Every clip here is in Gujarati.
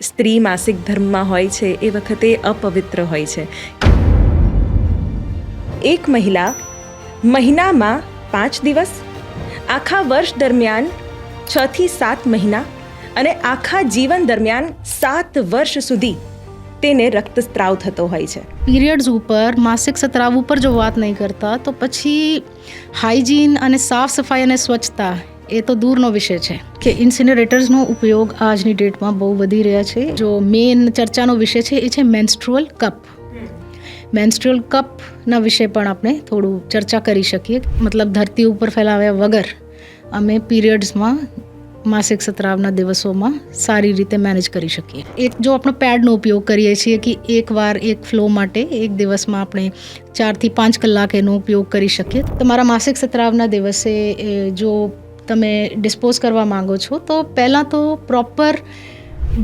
સ્ત્રી માસિક ધર્મમાં હોય છે એ વખતે અપવિત્ર હોય છે. એક મહિલા મહિનામાં 5 દિવસ, આખા વર્ષ દરમિયાન 6 થી 7 મહિના અને આખા જીવન દરમિયાન 7 વર્ષ સુધી તેને રક્તસ્રાવ થતો હોય છે. પીરિયડ્સ ઉપર, માસિક સ્ત્રાવ ઉપર જો વાત નહીં કરતા તો પછી હાઇજીન અને સાફ સફાઈ અને સ્વચ્છતા એ તો દૂરનો વિષય છે કે ઇન્સિનરેટર્સનો ઉપયોગ આજની ડેટમાં બહુ વધી રહ્યા છે. જો મેઇન ચર્ચાનો વિષય છે એ છે મેન્સ્ટ્રુઅલ કપ. મેન્સ્ટ્રુઅલ કપના વિશે પણ આપણે થોડું ચર્ચા કરી શકીએ. મતલબ ધરતી ઉપર ફેલાવ્યા વગર અમે પીરિયડ્સમાં માસિક સ્ત્રાવના દિવસોમાં સારી રીતે મેનેજ કરી શકીએ. એક જો આપણો પેડનો ઉપયોગ કરીએ છીએ કે એકવાર એક ફ્લો માટે એક દિવસમાં આપણે 4 થી 5 કલાક એનો ઉપયોગ કરી શકીએ. તમારા માસિક સ્ત્રાવના દિવસે જો તમે ડિસ્પોઝ કરવા માંગો છો તો પહેલાં તો પ્રોપર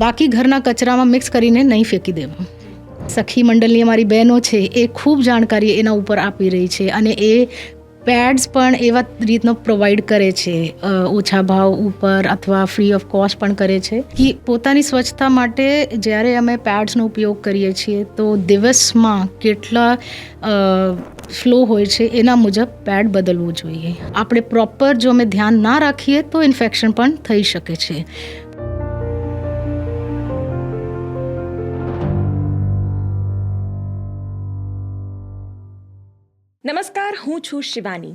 બાકી ઘરના કચરામાં મિક્સ કરીને નહીં ફેંકી દેવું. સખી મંડળની અમારી બહેનો છે એ ખૂબ જાણકારી એના ઉપર આપી રહી છે અને એ પેડ્સ પણ એવા રીતનો પ્રોવાઈડ કરે છે, ઓછા ભાવ ઉપર અથવા ફ્રી ઓફ કોસ્ટ પણ કરે છે કે પોતાની સ્વચ્છતા માટે જ્યારે અમે પેડ્સનો ઉપયોગ કરીએ છીએ તો દિવસમાં કેટલા ફ્લો હોય છે એના મુજબ પેડ બદલવું જોઈએ. આપણે પ્રોપર જો અમે ધ્યાન ના રાખીએ તો ઇન્ફેક્શન પણ થઈ શકે છે. નમસ્કાર, હું છું શિવાની.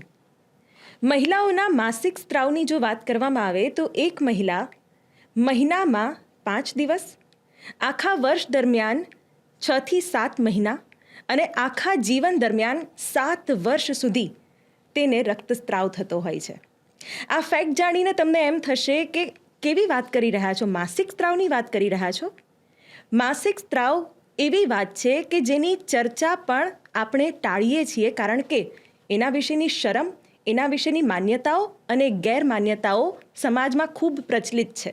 મહિલાઓના માસિક સ્ત્રાવની જો વાત કરવામાં આવે તો એક મહિલા મહિનામાં 5 દિવસ, આખા વર્ષ દરમિયાન 6 થી 7 મહિના અને આખા જીવન દરમિયાન 7 વર્ષ સુધી તેને રક્તસ્રાવ થતો હોય છે. આ ફેક્ટ જાણીને તમને એમ થશે કે કેવી વાત કરી રહ્યા છો, માસિક સ્ત્રાવની વાત કરી રહ્યા છો. માસિક સ્ત્રાવ એવી વાત છે કે જેની ચર્ચા પણ આપણે ટાળીએ છીએ કારણ કે એના વિશેની શરમ, એના વિશેની માન્યતાઓ અને ગેરમાન્યતાઓ સમાજમાં ખૂબ પ્રચલિત છે.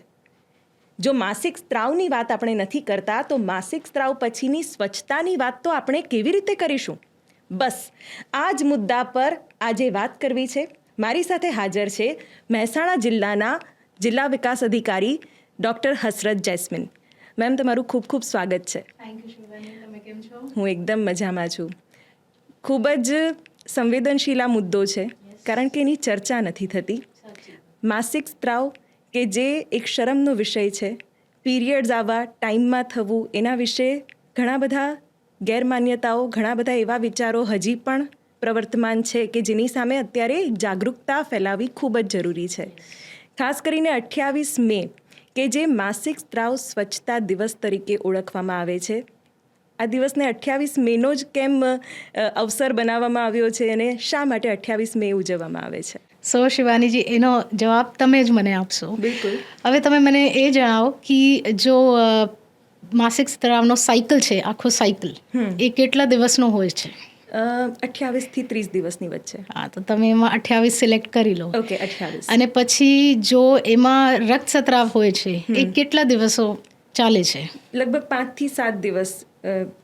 જો માસિક સ્ત્રાવની વાત આપણે નથી કરતા તો માસિક સ્ત્રાવ પછીની સ્વચ્છતાની વાત તો આપણે કેવી રીતે કરીશું? બસ આ જ મુદ્દા પર આજે વાત કરવી છે. મારી સાથે હાજર છે મહેસાણા જિલ્લાના જિલ્લા વિકાસ અધિકારી ડૉક્ટર હસરત જૈસ્મીન. મેમ, તમારું ખૂબ ખૂબ સ્વાગત છે. Thank you Shivani. તમે કેમ છો? હું એકદમ મજામાં છું. ખૂબ જ સંવેદનશીલ આ મુદ્દો છે કારણ કે એની ચર્ચા નથી થતી. માસિક સ્ત્રાવ કે જે એક શરમનો વિષય છે, પીરિયડ્સ આવા ટાઈમમાં થવું, એના વિશે ઘણા બધા ગેરમાન્યતાઓ, ઘણા બધા એવા વિચારો હજી પણ પ્રવર્તમાન છે કે જેની સામે અત્યારે જાગૃતતા ફેલાવવી ખૂબ જ જરૂરી છે. ખાસ કરીને 28 મે કે જે માસિક સ્ત્રાવ સ્વચ્છતા દિવસ તરીકે ઓળખવામાં આવે છે. આ દિવસને 28 મેનો જ કેમ અવસર બનાવવામાં આવ્યો છે અને શા માટે 28 મે ઉજવવામાં આવે છે? સો શિવાનીજી, એનો જવાબ તમે જ મને આપશો. બિલકુલ. હવે તમે મને એ જણાવો કે જો માસિક સ્ત્રાવનો સાયકલ છે, આખો સાયકલ એ કેટલા દિવસનો હોય છે? 28 થી 30 દિવસની વચ્ચે. હા, તો તમે એમાં 28 સિલેક્ટ કરી લો. ઓકે, 28. અને પછી જો એમાં રક્તસ્રાવ હોય છે એ કેટલા દિવસો ચાલે છે? લગભગ 5 થી 7 દિવસ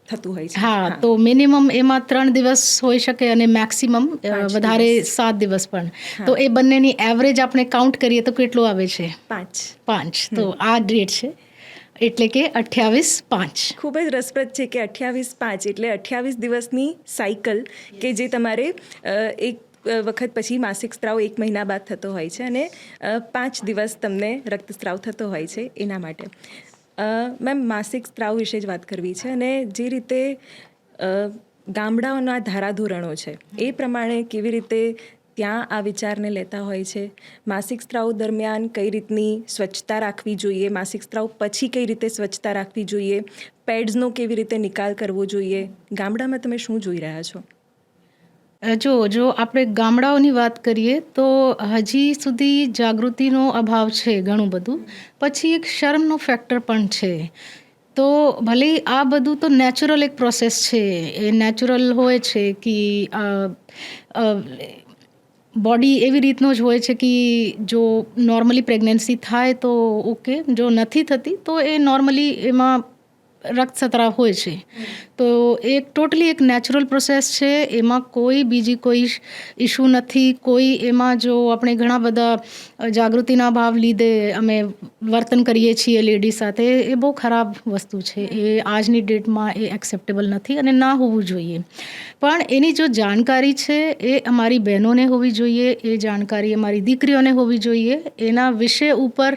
થતું હોય છે. હા, તો મિનિમમ એમાં 3 દિવસ હોઈ શકે અને મેક્સિમમ વધારે 7 દિવસ પણ. તો એ બંનેની એવરેજ આપણે કાઉન્ટ કરીએ તો કેટલું આવે છે? 5. તો આ ડેટ છે એટલે કે 28/5. ખૂબ જ રસપ્રદ છે કે 28/5 એટલે 28 દિવસની સાયકલ કે જે તમારે એક વખત પછી માસિક સ્ત્રાવ 1 મહિના બાદ થતો હોય છે અને 5 દિવસ તમને રક્તસ્રાવ થતો હોય છે એના માટે. મેમ, માસિક સ્ત્રાવ વિશે જ વાત કરવી છે અને જે રીતે ગામડાઓના ધારાધોરણો છે એ પ્રમાણે કેવી રીતે ત્યાં આ વિચારને લેતા હોય છે. માસિક સ્ત્રાવ દરમિયાન કઈ રીતની સ્વચ્છતા રાખવી જોઈએ, માસિક સ્ત્રાવ પછી કઈ રીતે સ્વચ્છતા રાખવી જોઈએ, પેડ્સનો કેવી રીતે નિકાલ કરવો જોઈએ, ગામડામાં તમે શું જોઈ રહ્યા છો? જો આપણે ગામડાઓની વાત કરીએ તો હજી સુધી જાગૃતિનો અભાવ છે ઘણું બધું. પછી એક શરમનો ફેક્ટર પણ છે. તો ભલે આ બધું તો નેચરલ એક પ્રોસેસ છે, એ નેચરલ હોય છે કે બોડી એવી રીતનો જ હોય છે કે જો નોર્મલી પ્રેગ્નન્સી થાય તો ઓકે, જો નથી થતી તો એ નોર્મલી એમાં રક્તસ્રાવ હોય છે તો એક ટોટલી એક નેચરલ પ્રોસેસ છે, એમાં કોઈ બીજી કોઈ ઇશ્યુ નથી. કોઈ એમાં જો આપણે ઘણા બધા જાગૃતિના ભાવ લીધે અમે વર્તન કરીએ છીએ લેડીઝ સાથે, એ બહુ ખરાબ વસ્તુ છે. એ આજની ડેટમાં એ એક્સેપ્ટેબલ નથી અને ના હોવું જોઈએ. પણ એની જો જાણકારી છે એ અમારી બહેનોને હોવી જોઈએ, એ જાણકારી અમારી દીકરીઓને હોવી જોઈએ. એના વિષય ઉપર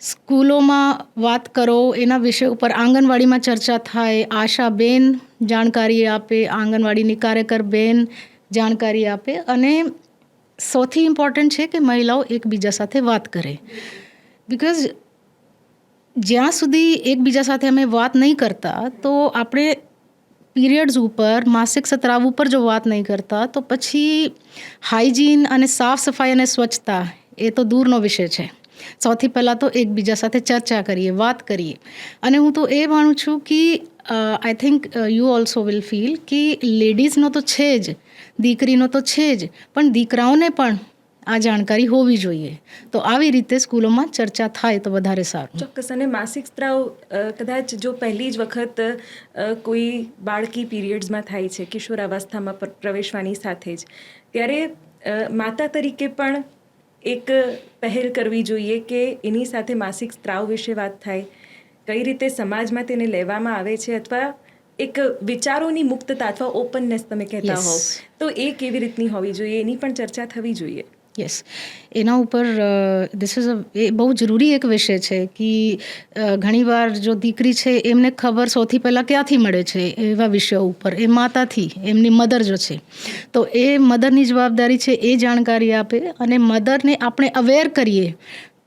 સ્કૂલોમાં વાત કરો, એના વિષય ઉપર આંગણવાડીમાં ચર્ચા થાય, આશાબેન જાણકારી આપે, આંગણવાડીની કાર્યકર બેન જાણકારી આપે, અને સૌથી ઇમ્પોર્ટન્ટ છે કે મહિલાઓ એકબીજા સાથે વાત કરે. બિકોઝ જ્યાં સુધી એકબીજા સાથે અમે વાત નહીં કરતા તો આપણે પીરિયડ્સ ઉપર, માસિક સ્ત્રાવ ઉપર જો વાત નહીં કરતા તો પછી હાઇજીન અને સાફ સફાઈ અને સ્વચ્છતા એ તો દૂરનો વિષય છે. સૌથી પહેલાં તો એકબીજા સાથે ચર્ચા કરીએ, વાત કરીએ. અને હું તો એ માનું છું કે I think you also will feel કે લેડીઝનો તો છે જ, દીકરીનો તો છે જ, પણ દીકરાઓને પણ આ જાણકારી હોવી જોઈએ. તો આવી રીતે સ્કૂલોમાં ચર્ચા થાય તો વધારે સારું. ચોક્કસ. અને માસિક સ્ત્રાવ કદાચ જો પહેલી જ વખત કોઈ બાળકી પીરિયડ્સમાં થાય છે, કિશોરાવસ્થામાં પ્રવેશવાની સાથે જ, ત્યારે માતા તરીકે પણ એક પહેલ કરવી જોઈએ કે એની સાથે માસિક સ્ત્રાવ વિશે વાત થાય, કઈ રીતે સમાજમાં તેને લેવામાં આવે છે, અથવા એક વિચારોની મુક્તતા અથવા ઓપનનેસ તમે કહેતા હો, તો એ કેવી રીતની હોવી જોઈએ એની પણ ચર્ચા થવી જોઈએ. યસ, એના ઉપર એ બહુ જરૂરી એક વિષય છે કે ઘણીવાર જો દીકરી છે એમને ખબર સૌથી પહેલાં ક્યાંથી મળે છે એવા વિષયો ઉપર, એ માતાથી, એમની મધર જો છે તો એ મધરની જવાબદારી છે એ જાણકારી આપે, અને મધરને આપણે અવેર કરીએ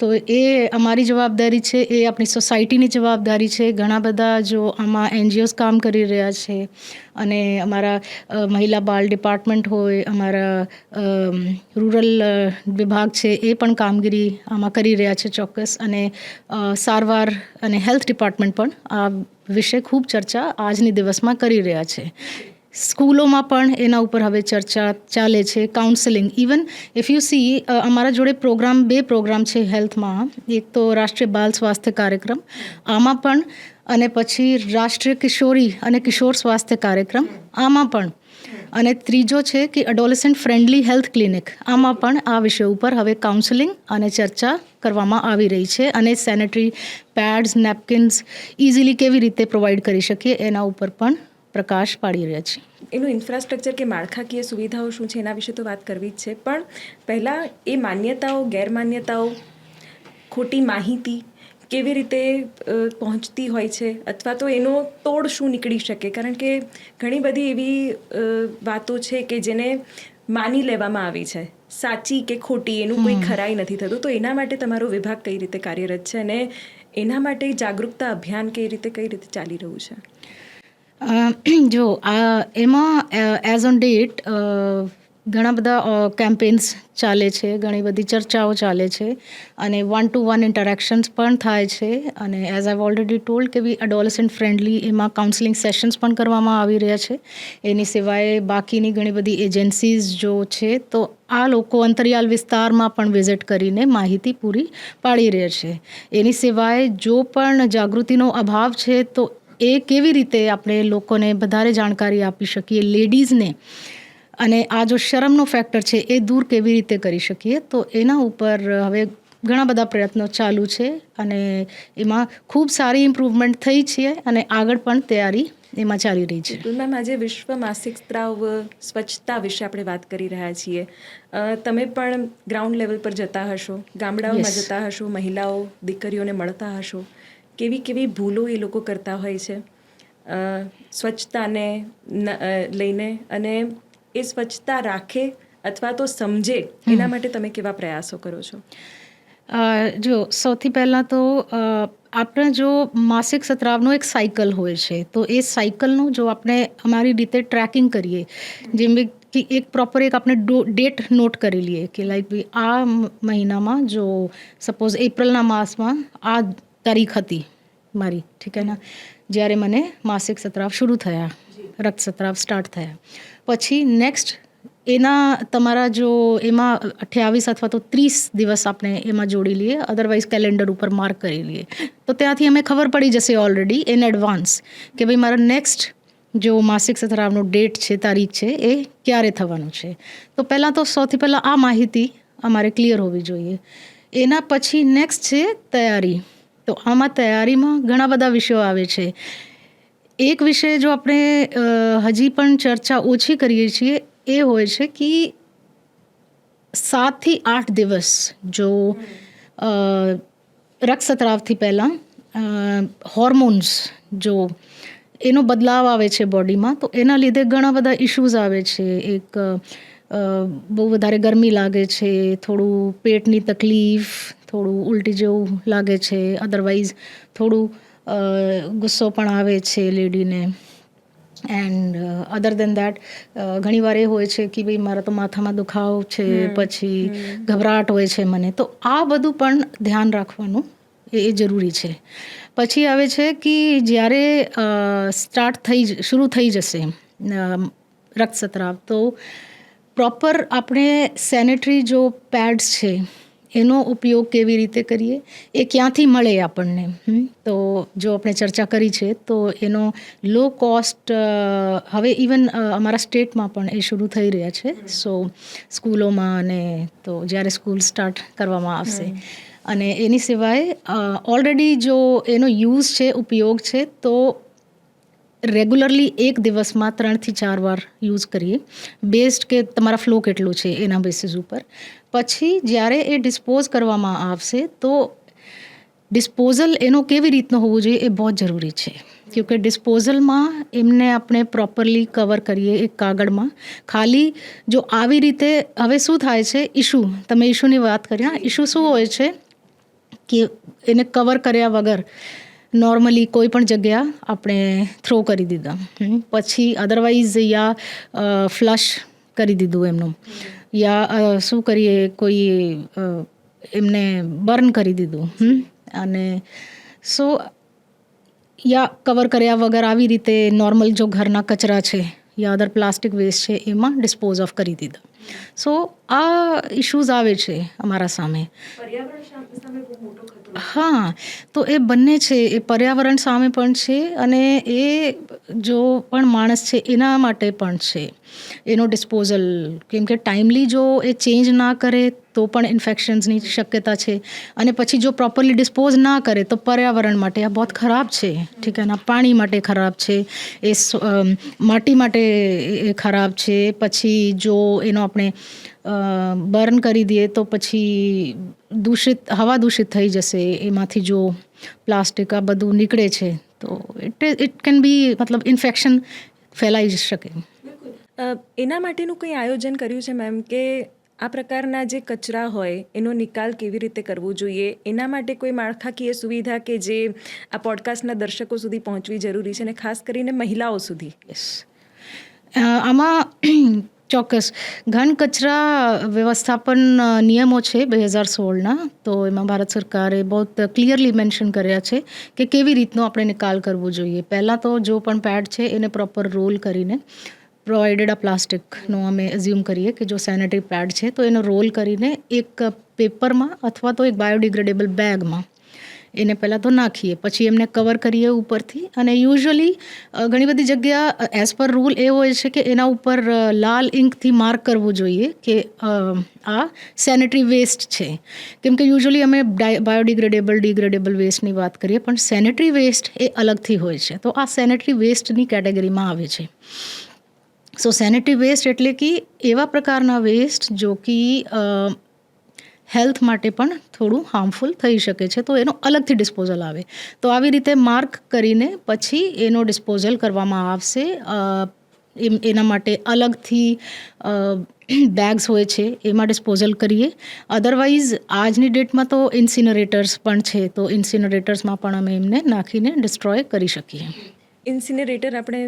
તો એ અમારી જવાબદારી છે, એ આપણી સોસાયટીની જવાબદારી છે. ઘણા બધા જો આમાં NGOs કામ કરી રહ્યા છે, અને અમારા મહિલા બાળ ડિપાર્ટમેન્ટ હોય, અમારા રૂરલ વિભાગ છે એ પણ કામગીરી આમાં કરી રહ્યા છે ચોક્કસ. અને સારવાર અને હેલ્થ ડિપાર્ટમેન્ટ પણ આ વિશે ખૂબ ચર્ચા આજની દિવસમાં કરી રહ્યા છે. સ્કૂલોમાં પણ એના ઉપર હવે ચર્ચા ચાલે છે. Counselling, even if you C અમારા જોડે બે પ્રોગ્રામ છે હેલ્થમાં. એક તો રાષ્ટ્રીય બાલ સ્વાસ્થ્ય કાર્યક્રમ, આમાં પણ, અને પછી રાષ્ટ્રીય કિશોરી અને કિશોર સ્વાસ્થ્ય કાર્યક્રમ, આમાં પણ, અને ત્રીજો છે કે એડોલેસન્ટ ફ્રેન્ડલી હેલ્થ ક્લિનિક, આમાં પણ આ વિષય ઉપર હવે કાઉન્સેલિંગ અને ચર્ચા કરવામાં આવી રહી છે. અને સેનેટરી પેડ્સ, નેપકિન્સ ઇઝીલી કેવી રીતે પ્રોવાઈડ કરી શકીએ એના ઉપર પણ પ્રકાશ પાડી રહ્યા છે. એનું ઇન્ફ્રાસ્ટ્રક્ચર કે માળખાકીય સુવિધાઓ શું છે એના વિશે તો વાત કરવી જ છે, પણ પહેલાં એ માન્યતાઓ, ગેરમાન્યતાઓ, ખોટી માહિતી કેવી રીતે પહોંચતી હોય છે, અથવા તો એનો તોડ શું નીકળી શકે? કારણ કે ઘણી બધી એવી વાતો છે કે જેને માની લેવામાં આવી છે, સાચી કે ખોટી એનું કોઈ ખરાઈ નથી થતું. તો એના માટે તમારો વિભાગ કઈ રીતે કાર્યરત છે, અને એના માટે જાગૃતતા અભિયાન કઈ રીતે ચાલી રહ્યું છે? જો એમાં એઝ ઓન ડેટ ઘણા બધા કેમ્પેન્સ ચાલે છે, ઘણી બધી ચર્ચાઓ ચાલે છે, અને 1-to-1 ઇન્ટરેક્શન્સ પણ થાય છે. અને એઝ આઈવ ઓલરેડી ટોલ્ડ કે એડોલેસન્ટ ફ્રેન્ડલી એમાં કાઉન્સેલિંગ સેશન્સ પણ કરવામાં આવી રહ્યા છે. એની સિવાય બાકીની ઘણી બધી એજન્સીઝ જો છે તો આ લોકો અંતરિયાળ વિસ્તારમાં પણ વિઝિટ કરીને માહિતી પૂરી પાડી રહ્યા છે. એની સિવાય જો પણ જાગૃતિનો અભાવ છે તો એ કેવી રીતે આપણે લોકોને વધારે જાણકારી આપી શકીએ, લેડીઝને, અને આ જો શરમનો ફેક્ટર છે એ દૂર કેવી રીતે કરી શકીએ, તો એના ઉપર હવે ઘણા બધા પ્રયત્નો ચાલુ છે, અને એમાં ખૂબ સારી ઇમ્પ્રુવમેન્ટ થઈ છે, અને આગળ પણ તૈયારી એમાં ચાલી રહી છે. મેમ, આજે વિશ્વ માસિક સ્ત્રાવ સ્વચ્છતા વિશે આપણે વાત કરી રહ્યા છીએ. તમે પણ ગ્રાઉન્ડ લેવલ પર જતા હશો, ગામડાઓમાં જતા હશો, મહિલાઓ, દીકરીઓને મળતા હશો, કેવી ભૂલો એ લોકો કરતા હોય છે સ્વચ્છતાને લઈને, અને એ સ્વચ્છતા રાખે અથવા તો સમજે એના માટે તમે કેવા પ્રયાસો કરો છો? જો સૌથી પહેલાં તો આપણે જો માસિક સ્ત્રાવનો એક સાયકલ હોય છે, તો એ સાયકલનું જો આપણે અમારી રીતે ટ્રેકિંગ કરીએ, જેમ કે એક પ્રોપર આપણે ડેટ નોટ કરી લઈએ કે લાઈક આ મહિનામાં, જો સપોઝ એપ્રિલના માસમાં આ તારીખ હતી મારી, ઠીક હે ના, જ્યારે મને માસિક સ્ત્રાવ શરૂ થયા, રક્તસ્રાવ સ્ટાર્ટ થયા, પછી નેક્સ્ટ એના તમારા જો એમાં 28 અથવા તો 30 દિવસ આપણે એમાં જોડી લઈએ, અદરવાઇઝ કેલેન્ડર ઉપર માર્ક કરી લઈએ, તો ત્યાંથી અમે ખબર પડી જશે ઓલરેડી ઇન એડવાન્સ કે ભાઈ મારા નેક્સ્ટ જો માસિક સ્ત્રાવનો ડેટ છે, તારીખ છે, એ ક્યારે થવાનું છે. તો પહેલાં તો સૌથી પહેલાં આ માહિતી અમારે ક્લિયર હોવી જોઈએ. એના પછી નેક્સ્ટ છે તૈયારી. તો આમાં તૈયારીમાં ઘણા બધા વિષયો આવે છે. એક વિષય જો આપણે હજી પણ ચર્ચા ઓછી કરીએ છીએ એ હોય છે કે 7 થી 8 દિવસ જો રક્તસ્રાવથી પહેલાં હોર્મોન્સ જો એનો બદલાવ આવે છે બોડીમાં, તો એના લીધે ઘણા બધા ઇશ્યુઝ આવે છે. એક બહુ વધારે ગરમી લાગે છે, થોડું પેટની તકલીફ, થોડું ઉલટી જેવું લાગે છે, અદરવાઇઝ થોડું ગુસ્સો પણ આવે છે લેડીને. એન્ડ અધર દેન દેટ ઘણીવાર એ હોય છે કે ભાઈ મારા તો માથામાં દુખાવો છે, પછી ગભરાટ હોય છે મને. તો આ બધું પણ ધ્યાન રાખવાનું એ જરૂરી છે. પછી આવે છે કે જ્યારે શરૂ થઈ જશે રક્તસ્રાવ, તો પ્રોપર આપણે સેનેટરી જો પેડ્સ છે એનો ઉપયોગ કેવી રીતે કરીએ, એ ક્યાંથી મળે આપણને. તો જો આપણે ચર્ચા કરી છે તો એનો લો કોસ્ટ હવે ઇવન અમારા સ્ટેટમાં પણ એ શરૂ થઈ રહ્યા છે. સો સ્કૂલોમાં અને તો જ્યારે સ્કૂલ સ્ટાર્ટ કરવામાં આવશે. અને એની સિવાય ઓલરેડી જો એનો યુઝ છે, ઉપયોગ છે, તો રેગ્યુલરલી એક દિવસમાં 3 થી 4 વાર યુઝ કરીએ, બેસ્ડ કે તમારા ફ્લો કેટલું છે એના બેસિસ ઉપર. પછી જ્યારે એ ડિસ્પોઝ કરવામાં આવશે તો ડિસ્પોઝલ એનો કેવી રીતનો હોવું જોઈએ એ બહુ જરૂરી છે. કેમકે ડિસ્પોઝલમાં એમને આપણે પ્રોપરલી કવર કરીએ એક કાગળમાં. ખાલી જો આવી રીતે હવે શું થાય છે, ઇશ્યુ, તમે ઇશ્યુની વાત કરી, ઇશ્યુ શું હોય છે કે એને કવર કર્યા વગર નોર્મલી કોઈ પણ જગ્યા આપણે થ્રો કરી દીધા, પછી અદરવાઇઝ યા ફ્લશ કરી દીધું એમનું, યા શું કરીએ કોઈ એમને બર્ન કરી દીધું, અને સો યા કવર કર્યા વગર આવી રીતે નોર્મલ જો ઘરના કચરા છે યા અદર પ્લાસ્ટિક વેસ્ટ છે એમાં ડિસ્પોઝ ઓફ કરી દીધા. સો આ ઇશ્યુઝ આવે છે અમારા સામે. હા, તો એ બંને છે, એ પર્યાવરણ સામે પણ છે અને એ જો પણ માણસ છે એના માટે પણ છે એનો ડિસ્પોઝલ. કેમ કે ટાઈમલી જો એ ચેન્જ ના કરે તો પણ ઇન્ફેક્શન્સની શક્યતા છે, અને પછી જો પ્રોપરલી ડિસ્પોઝ ના કરે તો પર્યાવરણ માટે આ બહુ ખરાબ છે. ઠીક છે, પાણી માટે ખરાબ છે, એ માટી માટે એ ખરાબ છે. પછી જો એનો આપણે બર્ન કરી દઈએ તો પછી હવા દૂષિત થઈ જશે, એમાંથી જો પ્લાસ્ટિક આ બધું નીકળે છે તો ઇટ કેન બી મતલબ ઇન્ફેક્શન ફેલાઈ શકે. એના માટેનું કંઈ આયોજન કર્યું છે મેમ, કે આ પ્રકારના જે કચરા હોય એનો નિકાલ કેવી રીતે કરવો જોઈએ, એના માટે કોઈ માળખાકીય સુવિધા કે જે આ પોડકાસ્ટના દર્શકો સુધી પહોંચવી જરૂરી છે, અને ખાસ કરીને મહિલાઓ સુધી? આમાં ચોક્કસ ઘન કચરા વ્યવસ્થાપન નિયમો છે 2016ના. તો એમાં ભારત સરકારે બહુ ક્લિયરલી મેન્શન કર્યા છે કે કેવી રીતનો આપણે નિકાલ કરવો જોઈએ. પહેલાં તો જો પણ પેડ છે એને પ્રોપર રોલ કરીને, પ્રોવાઇડેડ આ પ્લાસ્ટિકનો અમે એઝ્યુમ કરીએ કે જો સેનેટરી પેડ છે તો એનો રોલ કરીને એક પેપરમાં અથવા તો એક બાયોડિગ્રેડેબલ બેગમાં એને પહેલાં તો નાખીએ, પછી એમને કવર કરીએ ઉપરથી. અને યુઝ્યુઅલી ઘણી બધી જગ્યા એઝ પર રૂલ એ હોય છે કે એના ઉપર લાલ ઇંકથી માર્ક કરવું જોઈએ કે આ સેનેટરી વેસ્ટ છે. કેમ કે યુઝ્યુઅલી અમે ડિગ્રેડેબલ વેસ્ટની વાત કરીએ, પણ સેનેટરી વેસ્ટ એ અલગથી હોય છે. તો આ સેનેટરી વેસ્ટની કેટેગરીમાં આવે છે. સો સેનેટરી વેસ્ટ એટલે કે એવા પ્રકારના વેસ્ટ જો કે હેલ્થ માટે પણ થોડું હાર્મફુલ થઈ શકે છે, તો એનો અલગથી ડિસ્પોઝલ આવે. તો આવી રીતે માર્ક કરીને પછી એનો ડિસ્પોઝલ કરવામાં આવશે. એના માટે અલગથી બેગ્સ હોય છે, એમાં ડિસ્પોઝલ કરીએ. અદરવાઇઝ આજની ડેટમાં તો ઇન્સિનરેટર્સ પણ છે, તો ઇન્સિનરેટર્સમાં પણ અમે એમને નાખીને ડિસ્ટ્રોય કરી શકીએ. ઇન્સિનરેટર આપણે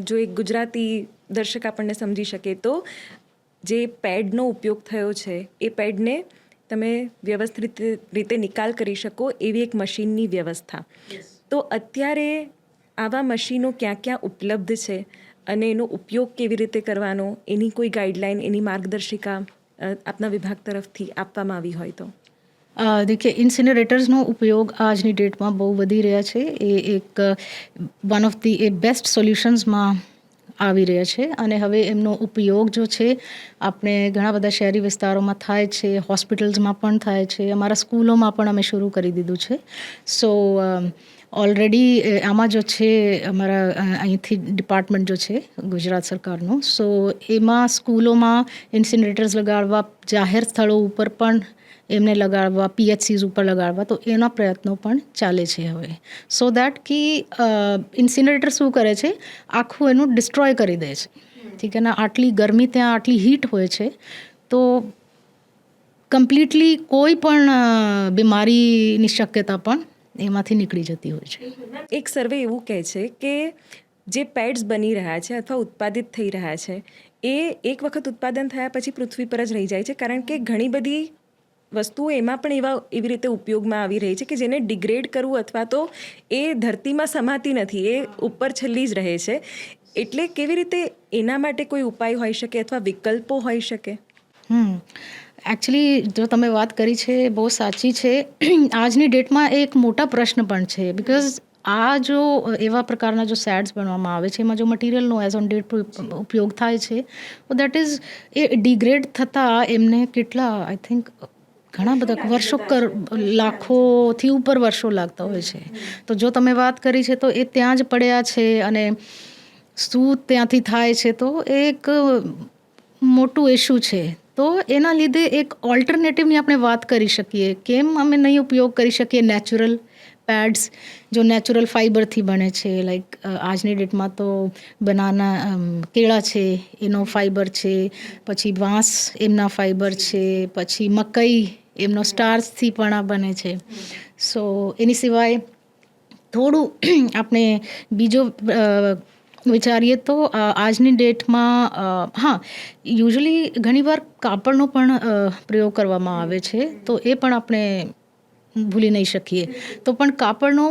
જો એક ગુજરાતી દર્શક આપણને સમજી શકે તો જે પેડનો ઉપયોગ થયો છે એ પેડને તમે વ્યવસ્થિત રીતે નિકાલ કરી શકો એવી એક મશીનની વ્યવસ્થા. તો અત્યારે આવા મશીનો ક્યાં ક્યાં ઉપલબ્ધ છે અને એનો ઉપયોગ કેવી રીતે કરવાનો એની કોઈ ગાઈડલાઈન, એની માર્ગદર્શિકા આપના વિભાગ તરફથી આપવામાં આવી હોય તો? દેખીએ, ઇન્સિનરેટર્સનો ઉપયોગ આજની ડેટમાં બહુ વધી રહ્યા છે. એ એક વન ઓફ ધી બેસ્ટ સોલ્યુશન્સમાં આવી રહ્યા છે. અને હવે એમનો ઉપયોગ જો છે આપણે ઘણા બધા શહેરી વિસ્તારોમાં થાય છે, હોસ્પિટલ્સમાં પણ થાય છે, અમારા સ્કૂલોમાં પણ અમે શરૂ કરી દીધું છે. સો ઓલરેડી આમાં જો છે અમારા અહીંથી ડિપાર્ટમેન્ટ જો છે ગુજરાત સરકારનું, સો એમાં સ્કૂલોમાં ઇન્સિનરેટર્સ લગાડવા, જાહેર સ્થળો ઉપર પણ એમને લગાડવા, PHCs ઉપર લગાડવા, તો એના પ્રયત્નો પણ ચાલે છે હવે. સો દેટ કે ઇન્સિનરેટર શું કરે છે, આખું એનું ડિસ્ટ્રોય કરી દે છે. ઠીક છે ને, આટલી ગરમી, ત્યાં આટલી હીટ હોય છે, તો કમ્પ્લીટલી કોઈ પણ બીમારીની શક્યતા પણ એમાંથી નીકળી જતી હોય છે. એક સર્વે એવું કહે છે કે જે પેડ્સ બની રહ્યા છે અથવા ઉત્પાદિત થઈ રહ્યા છે એ એક વખત ઉત્પાદન થયા પછી પૃથ્વી પર જ રહી જાય છે, કારણ કે ઘણી બધી વસ્તુઓ એમાં પણ એવી રીતે ઉપયોગમાં આવી રહી છે કે જેને ડિગ્રેડ કરવું અથવા તો એ ધરતીમાં સમાતી નથી, એ ઉપર છેલ્લી જ રહે છે. એટલે કેવી રીતે એના માટે કોઈ ઉપાય હોઈ શકે અથવા વિકલ્પો હોઈ શકે? એકચ્યુઅલી જો તમે વાત કરી છે બહુ સાચી છે. આજની ડેટમાં એક મોટા પ્રશ્ન પણ છે, બિકોઝ આ જો એવા પ્રકારના જો સેડ્સ બનવામાં આવે છે, એમાં જો મટીરિયલનો એઝ ઓન ડેટ ઉપયોગ થાય છે, દેટ ઇઝ એ ડિગ્રેડ થતાં એમને કેટલા, આઈ થિંક ઘણા બધા વર્ષો, લાખોથી ઉપર વર્ષો લાગતા હોય છે. તો જો તમે વાત કરી છે તો એ ત્યાં જ પડ્યા છે, અને શું ત્યાંથી થાય છે, તો એ એક મોટું ઇશ્યુ છે. તો એના લીધે એક ઓલ્ટરનેટિવની આપણે વાત કરી શકીએ. કેમ અમે નહીં ઉપયોગ કરી શકીએ નેચરલ પેડ્સ, જો નેચરલ ફાઈબરથી બને છે? લાઈક આજની ડેટમાં તો બનાના, કેળા છે એનો ફાઈબર છે, પછી વાંસ એમના ફાઈબર છે, પછી મકઈ એમનો સ્ટાર્ચથી પણ આ બને છે. સો એની સિવાય થોડું આપણે બીજો વિચારીએ તો આજની ડેટમાં યુઝ્યુઅલી ઘણીવાર કાપડનો પણ પ્રયોગ કરવામાં આવે છે, તો એ પણ આપણે ભૂલી નહીં શકીએ. તો પણ કાપડનો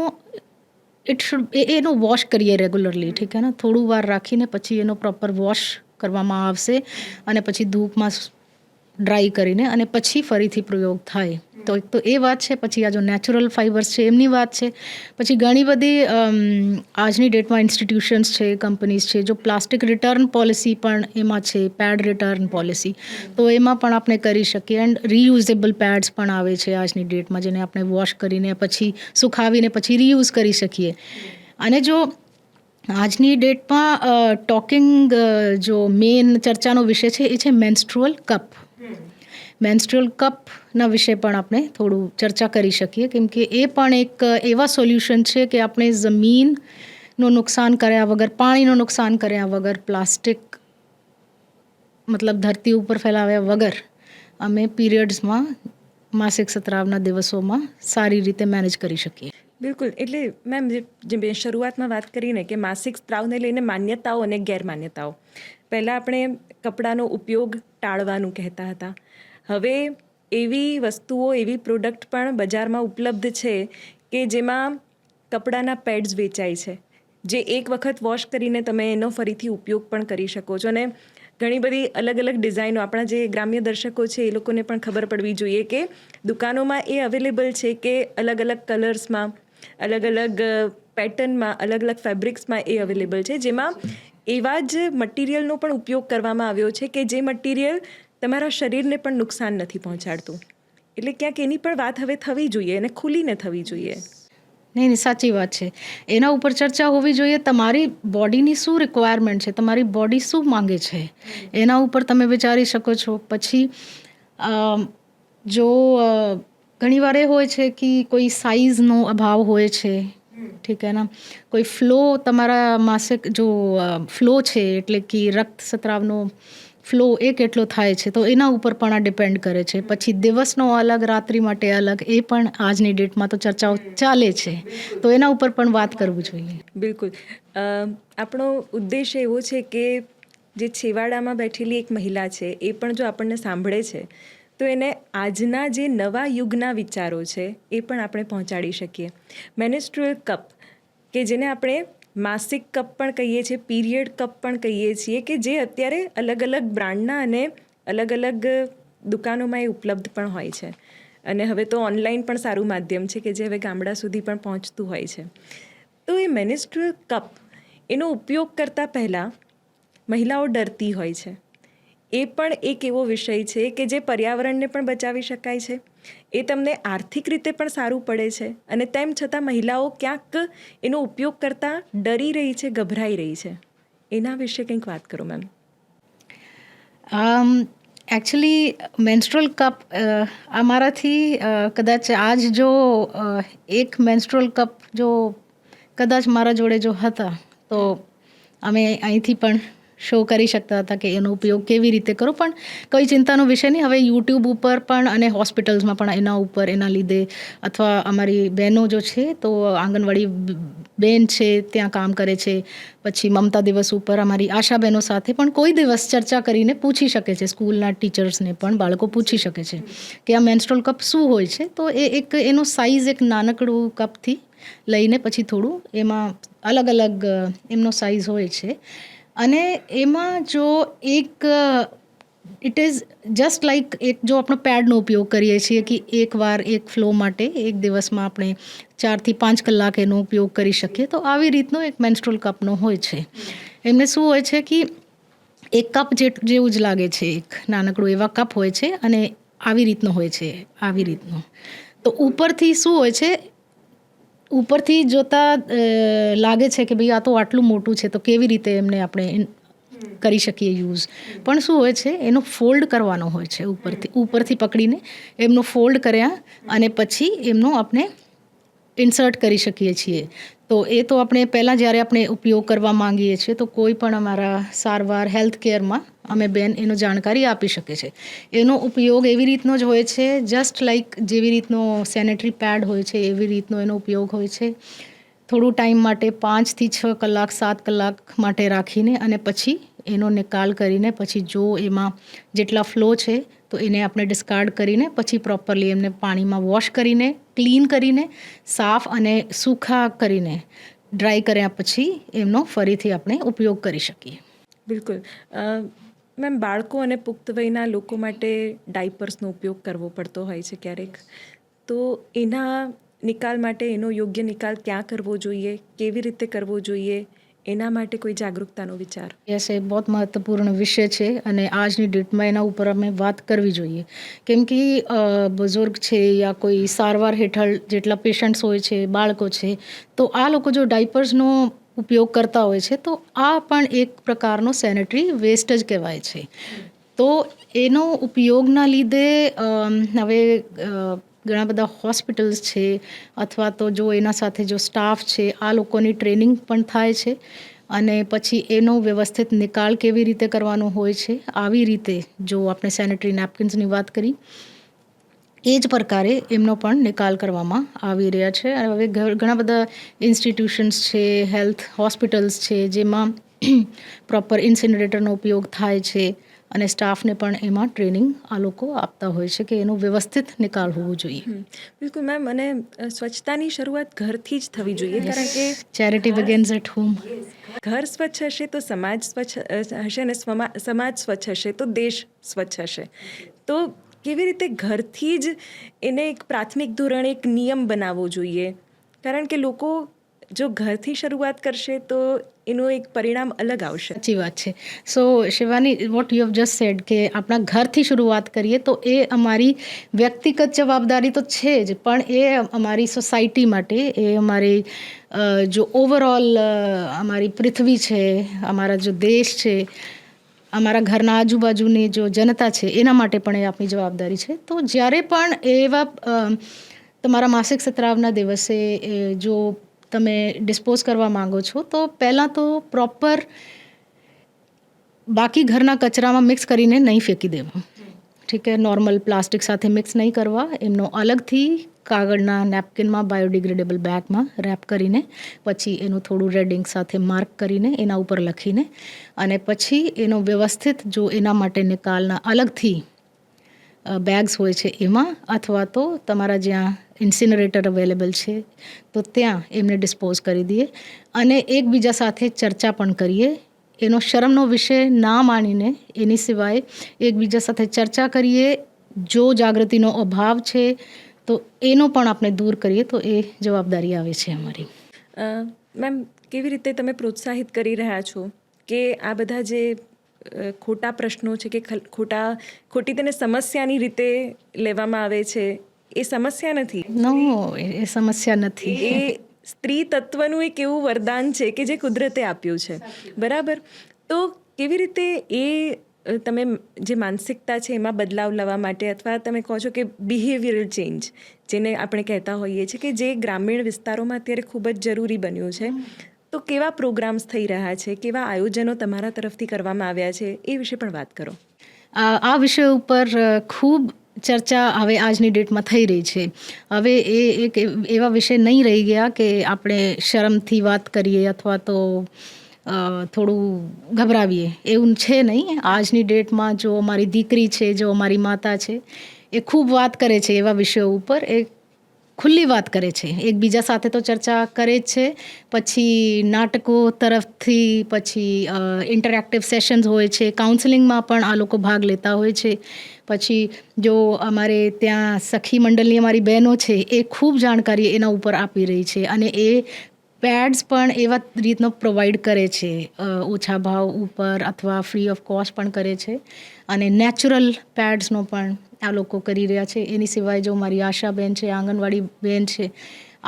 એનો વોશ કરીએ રેગ્યુલરલી, ઠીક છે ને, થોડું વાર રાખીને પછી એનો પ્રોપર વોશ કરવામાં આવશે, અને પછી ધૂપમાં ડ્રાય કરીને અને પછી ફરીથી પ્રયોગ થાય. તો એક તો એ વાત છે. પછી આ જો નેચરલ ફાઈબર્સ છે એમની વાત છે. પછી ઘણી બધી આજની ડેટમાં ઇન્સ્ટિટ્યુશન્સ છે, કંપનીઝ છે, જો પ્લાસ્ટિક રિટર્ન પોલિસી પણ એમાં છે, પેડ રિટર્ન પોલિસી, તો એમાં પણ આપણે કરી શકીએ. એન્ડ રીયુઝેબલ પેડ્સ પણ આવે છે આજની ડેટમાં, જેને આપણે વોશ કરીને પછી સુખાવીને પછી રીયુઝ કરી શકીએ. અને જો આજની ડેટમાં ટોકિંગ જો મેઇન ચર્ચાનો વિષય છે એ છે મેન્સ્ટ્રુઅલ કપ. મેન્સ્ટ્રુઅલ કપના વિશે પણ આપણે થોડું ચર્ચા કરી શકીએ, કેમ કે એ પણ એક એવા સોલ્યુશન છે કે આપણે જમીનનું નુકસાન કર્યા વગર, પાણીનું નુકસાન કર્યા વગર, પ્લાસ્ટિક મતલબ ધરતી ઉપર ફેલાવ્યા વગર અમે પીરિયડ્સમાં, માસિક સ્ત્રાવના દિવસોમાં સારી રીતે મેનેજ કરી શકીએ. બિલકુલ. એટલે મેમ, જે શરૂઆતમાં વાત કરીને કે માસિક સ્ત્રાવને લઈને માન્યતાઓ અને ગેરમાન્યતાઓ, પહેલાં આપણે કપડાનો ઉપયોગ ટાળવાનું કહેતા હતા. હવે એવી વસ્તુઓ, એવી પ્રોડક્ટ પણ બજારમાં ઉપલબ્ધ છે કે જેમાં કપડાના પેડ્સ વેચાય છે, જે એક વખત વોશ કરીને તમે એનો ફરીથી ઉપયોગ પણ કરી શકો છો. અને ઘણી બધી અલગ અલગ ડિઝાઇનો, આપણા જે ગ્રામ્ય દર્શકો છે એ લોકોને પણ ખબર પડવી જોઈએ કે દુકાનોમાં એ અવેલેબલ છે કે અલગ અલગ કલર્સમાં, અલગ અલગ પેટર્નમાં, અલગ અલગ ફેબ્રિક્સમાં એ અવેલેબલ છે, જેમાં એવા જ મટીરિયલનો પણ ઉપયોગ કરવામાં આવ્યો છે કે જે મટીરિયલ તમારા શરીરને પણ નુકસાન નથી પહોંચાડતું. એટલે ક્યાંક એની પણ વાત હવે થવી જોઈએ અને ખુલીને થવી જોઈએ. નહીં, સાચી વાત છે. એના ઉપર ચર્ચા હોવી જોઈએ. તમારી બોડીની શું રિક્વાયરમેન્ટ છે, તમારી બોડી શું માંગે છે, એના ઉપર તમે વિચારી શકો છો. પછી જો ઘણીવાર એ હોય છે કે કોઈ સાઇઝનો અભાવ હોય છે, ઠીક હે ના, કોઈ ફ્લો, તમારા માસિક જો ફ્લો છે એટલે કે રક્ત સ્ત્રાવનો ફ્લો એ કેટલો થાય છે, તો એના ઉપર પણ આ ડિપેન્ડ કરે છે. પછી દિવસનો અલગ, રાત્રિ માટે અલગ, એ પણ આજની ડેટમાં તો ચર્ચાઓ ચાલે છે, તો એના ઉપર પણ વાત કરવું જોઈએ. બિલકુલ. આપણો ઉદ્દેશ એવો છે કે જે છેવાડામાં બેઠેલી એક મહિલા છે એ પણ જો આપણને સાંભળે છે તો એને આજના જે નવા યુગના વિચારો છે એ પણ આપણે પહોંચાડી શકીએ. મેન્સ્ટ્રુઅલ કપ, કે જેને આપણે માસિક કપ પણ કહીએ છીએ, પીરિયડ કપ પણ કહીએ છીએ, કે જે અત્યારે અલગ અલગ બ્રાન્ડના અને અલગ અલગ દુકાનોમાં એ ઉપલબ્ધ પણ હોય છે. અને હવે તો ઓનલાઈન પણ સારું માધ્યમ છે કે જે હવે ગામડા સુધી પણ પહોંચતું હોય છે. તો એ મેનિસ્ટ્રુઅલ કપ એનો ઉપયોગ કરતાં પહેલાં મહિલાઓ ડરતી હોય છે. એ પણ એક એવો વિષય છે કે જે પર્યાવરણને પણ બચાવી શકાય છે, એ તમને આર્થિક રીતે પણ સારું પડે છે, અને તેમ છતાં મહિલાઓ ક્યાંક એનો ઉપયોગ કરતાં ડરી રહી છે, ગભરાઈ રહી છે. એના વિશે કંઈક વાત કરો મેમ. એકચ્યુઅલી મેન્સ્ટ્રુઅલ કપ અમારાથી કદાચ આજ જો એક મેન્સ્ટ્રુઅલ કપ જો કદાચ મારા જોડે જો હતા તો અમે અહીંથી પણ શો કરી શકતા હતા કે એનો ઉપયોગ કેવી રીતે કરો. પણ કોઈ ચિંતાનો વિષય નહીં. હવે યુટ્યુબ ઉપર પણ અને હોસ્પિટલ્સમાં પણ એના ઉપર એના લીધે, અથવા અમારી બહેનો જો છે તો આંગણવાડી બેન છે ત્યાં કામ કરે છે, પછી મમતા દિવસ ઉપર અમારી આશા બહેનો સાથે પણ કોઈ દિવસ ચર્ચા કરીને પૂછી શકે છે. સ્કૂલના ટીચર્સને પણ બાળકો પૂછી શકે છે કે આ મેન્સ્ટ્રુઅલ કપ શું હોય છે. તો એ એક એનો સાઇઝ એક નાનકડું કપથી લઈને પછી થોડું એમાં અલગ અલગ એમનો સાઇઝ હોય છે. અને એમાં જો એક ઇટ ઇઝ જસ્ટ લાઈક એક જો આપણે પેડનો ઉપયોગ કરીએ છીએ કે એકવાર એક ફ્લો માટે એક દિવસમાં આપણે 4 થી 5 કલાક એનો ઉપયોગ કરી શકીએ, તો આવી રીતનો એક મેન્સ્ટ્રુઅલ કપનો હોય છે. એમને શું હોય છે કે એક કપ જેવું જ લાગે છે, એક નાનકડું એવા કપ હોય છે અને આવી રીતનો હોય છે, આવી રીતનો. તો ઉપરથી શું હોય છે, ઉપરથી જોતા લાગે છે કે ભાઈ આ તો આટલું મોટું છે, તો કેવી રીતે એમને આપણે કરી શકીએ યુઝ. પણ શું હોય છે, એનો ફોલ્ડ કરવાનો હોય છે. ઉપરથી પકડીને એમનો ફોલ્ડ કર્યા અને પછી એમનો આપણે ઇન્સર્ટ કરી શકીએ છીએ. તો એ તો આપણે પહેલાં જ્યારે આપણે ઉપયોગ કરવા માંગીએ છીએ તો કોઈ પણ અમારા સારવાર હેલ્થ કેરમાં અમે બેન એનો જાણકારી આપી શકે છે. એનો ઉપયોગ એવી રીતનો જ હોય છે, જસ્ટ લાઈક જેવી રીતનો સેનેટરી પેડ હોય છે એવી રીતનો એનો ઉપયોગ હોય છે. થોડું ટાઈમ માટે 5 થી 6 કલાક 7 કલાક માટે રાખીને અને પછી એનો નિકાલ કરીને પછી જો એમાં જેટલા ફ્લો છે તો એને આપણે ડિસ્કાર્ડ કરીને પછી પ્રોપરલી એમને પાણીમાં વોશ કરીને, ક્લીન કરીને, સાફ અને સૂખા કરીને, ડ્રાય કર્યા પછી એમનો ફરીથી આપણે ઉપયોગ કરી શકીએ. બિલકુલ. મેમ, બાળકો અને પુખ્ત વયના લોકો માટે ડાયપર્સનો ઉપયોગ કરવો પડતો હોય છે ક્યારેક. તો એના નિકાલ માટે એનો યોગ્ય નિકાલ ક્યાં કરવો જોઈએ, કેવી રીતે કરવો જોઈએ, એના માટે કોઈ જાગૃતતાનો વિચાર? યસ, એ બહુ મહત્વપૂર્ણ વિષય છે અને આજની ડેટમાં એના ઉપર અમે વાત કરવી જોઈએ. કેમ કે બુઝુર્ગ છે યા કોઈ સારવાર હેઠળ જેટલા પેશન્ટ્સ હોય છે, બાળકો છે, તો આ લોકો જો ડાયપર્સનો ઉપયોગ કરતા હોય છે તો આ પણ એક પ્રકારનો સેનેટરી વેસ્ટ જ કહેવાય છે. તો એનો ઉપયોગના લીધે હવે ઘણા બધા હોસ્પિટલ્સ છે અથવા તો જો એના સાથે જો સ્ટાફ છે આ લોકોની ટ્રેનિંગ પણ થાય છે અને પછી એનો વ્યવસ્થિત નિકાલ કેવી રીતે કરવાનો હોય છે. આવી રીતે જો આપણે સેનેટરી નેપકિન્સની વાત કરી એ જ પ્રકારે એમનો પણ નિકાલ કરવામાં આવી રહ્યા છે. હવે ઘણા બધા ઇન્સ્ટિટ્યુશન્સ છે, હેલ્થ હોસ્પિટલ્સ છે જેમાં પ્રોપર ઇન્સિનરેટરનો ઉપયોગ થાય છે અને સ્ટાફને પણ એમાં ટ્રેનિંગ આ લોકો આપતા હોય છે કે એનો વ્યવસ્થિત નિકાલ હોવો જોઈએ. બિલકુલ મેમ. અને સ્વચ્છતાની શરૂઆત ઘરથી જ થવી જોઈએ, કારણ કે ચેરિટી બિગિન્સ એટ હોમ. ઘર સ્વચ્છ હશે તો સમાજ સ્વચ્છ હશે, અને સમાજ સ્વચ્છ હશે તો દેશ સ્વચ્છ હશે. તો કેવી રીતે ઘરથી જ એને એક પ્રાથમિક ધોરણે એક નિયમ બનાવવો જોઈએ, કારણ કે લોકો જો ઘરથી શરૂઆત કરશે તો એનું એક પરિણામ અલગ આવશે. સાચી વાત છે. So Shivani, what you have just said કે આપણા ઘરથી શરૂઆત કરીએ તો એ અમારી વ્યક્તિગત જવાબદારી તો છે જ, પણ એ અમારી સોસાયટી માટે, એ અમારી જો ઓવરઓલ અમારી પૃથ્વી છે, અમારા જો દેશ છે, અમારા ઘરના આજુબાજુની જો જનતા છે એના માટે પણ એ આપણી જવાબદારી છે. તો જ્યારે પણ એવા તમારા માસિક સ્ત્રાવના દિવસે જો તમે ડિસ્પોઝ કરવા માંગો છો તો પહેલાં તો પ્રોપર બાકી ઘરના કચરામાં મિક્સ કરીને નહીં ફેંકી દેવા. ઠીક છે, નોર્મલ પ્લાસ્ટિક સાથે મિક્સ નહીં કરવા. એમનો અલગથી કાગળના નેપકિનમાં બાયોડિગ્રેડેબલ બેગમાં રેપ કરીને પછી એનું થોડું રેડ ઇંક સાથે માર્ક કરીને એના ઉપર લખીને અને પછી એનો વ્યવસ્થિત જો એના માટે નિકાલના અલગથી બેગ્સ હોય છે એમાં, અથવા તો તમારા જ્યાં ઇન્સિનરેટર અવેલેબલ છે તો ત્યાં એમને ડિસ્પોઝ કરી દઈએ અને એકબીજા સાથે ચર્ચા પણ કરીએ. એનો શરમનો વિષય ના માનીને એની સિવાય એકબીજા સાથે ચર્ચા કરીએ. જો જાગૃતિનો અભાવ છે તો એનો પણ આપણે દૂર કરીએ તો એ જવાબદારી આવે છે અમારી. મેમ, કેવી રીતે તમે પ્રોત્સાહિત કરી રહ્યા છો કે આ બધા જે ખોટા પ્રશ્નો છે કે ખોટી તેને સમસ્યાની રીતે લેવામાં આવે છે, એ સમસ્યા નથી. નો, એ સમસ્યા નથી. એ સ્ત્રી તત્વનું એક એવું વરદાન છે કે જે કુદરતે આપ્યું છે, બરાબર? તો કેવી રીતે એ તમે જે માનસિકતા છે એમાં બદલાવ લાવવા માટે, અથવા તમે કહો છો કે બિહેવિયરલ ચેન્જ જેને આપણે કહેતા હોઈએ છીએ, કે જે ગ્રામીણ વિસ્તારોમાં અત્યારે ખૂબ જ જરૂરી બન્યું છે, તો કેવા પ્રોગ્રામ્સ થઈ રહ્યા છે, કેવા આયોજનો તમારા તરફથી કરવામાં આવ્યા છે, એ વિશે પણ વાત કરો. આ વિષય ઉપર ખૂબ ચર્ચા હવે આજની ડેટમાં થઈ રહી છે. હવે એ એક એવા વિષય નહીં રહી ગયા કે આપણે શરમથી વાત કરીએ અથવા તો થોડું ગભરાવીએ, એવું છે નહીં. આજની ડેટમાં જો અમારી દીકરી છે, જો અમારી માતા છે, એ ખૂબ વાત કરે છે એવા વિષયો ઉપર. એ ખુલ્લી વાત કરે છે, એકબીજા સાથે તો ચર્ચા કરે જ છે. પછી નાટકો તરફથી, પછી ઇન્ટરેક્ટિવ સેશન્સ હોય છે, કાઉન્સેલિંગમાં પણ આ લોકો ભાગ લેતા હોય છે. પછી જો અમારે ત્યાં સખી મંડળની અમારી બહેનો છે, એ ખૂબ જાણકારી એના ઉપર આપી રહી છે અને એ પેડ્સ પણ એવા રીતનો પ્રોવાઈડ કરે છે, ઓછા ભાવ ઉપર અથવા ફ્રી ઓફ કોસ્ટ પણ કરે છે. અને નેચરલ પેડ્સનો પણ આ લોકો કરી રહ્યા છે. એની સિવાય જો મારી આશાબેન છે, આંગણવાડી બેન છે,